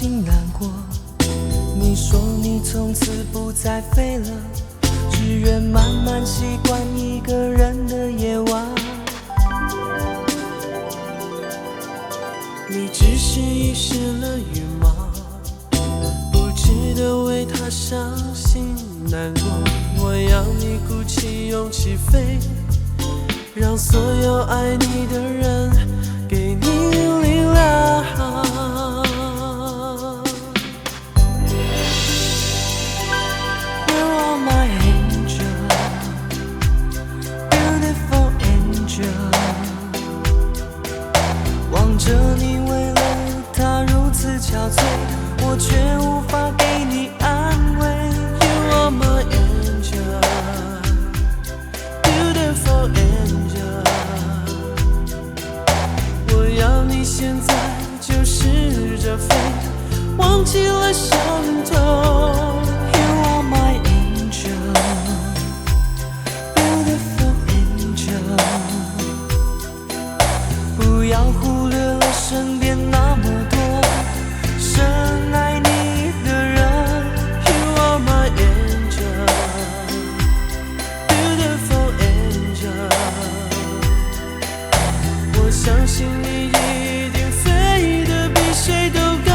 心难过。你说你从此不再飞了，只愿慢慢习惯一个人的夜晚。你只是遗失了羽毛，不值得为它伤心难过。我要你鼓起勇气飞，让所有爱你的人给你力量。You are my angel, beautiful angel。望着你为了他如此憔悴，我却无法给你安慰。You are my angel, beautiful angel。我要你现在就试着飞，忘记了伤痛。You are my angel, beautiful angel。不要忽略了身边那么多深爱你的人。You are my angel, beautiful angel。我相信你一定飞得比谁都高，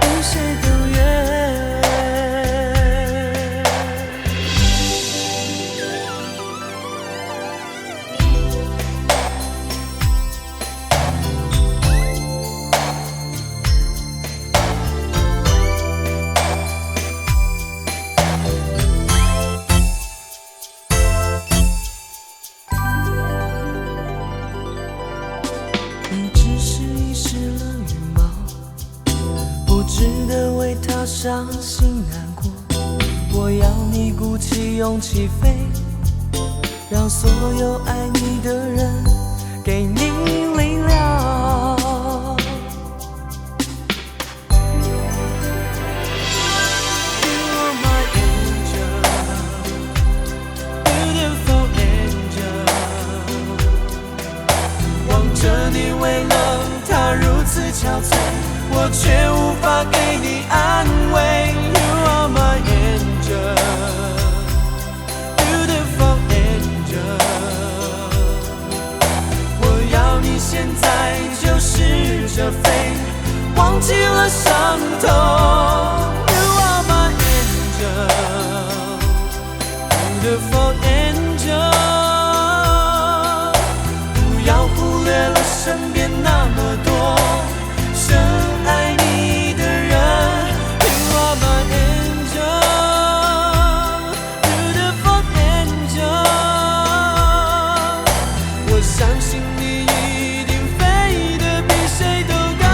比谁都远。你只是遗失了羽毛，不值得为它伤心难过。我要你鼓起勇气飞，让所有爱你的人给你力量。You are my angel, beautiful angel。望着你为了他如此憔悴，我却无法给你安慰。You are my angel, beautiful angel。我要你现在就试着飞，忘记了伤痛。You are my angel, beautiful angel。不要忽略了身边那么多深爱你的人。You are my angel, beautiful angel。我相信你一定飞得比谁都高，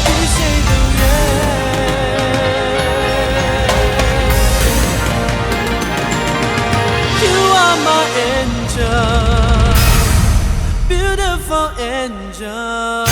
比谁都远。You are my angel, beautiful angel。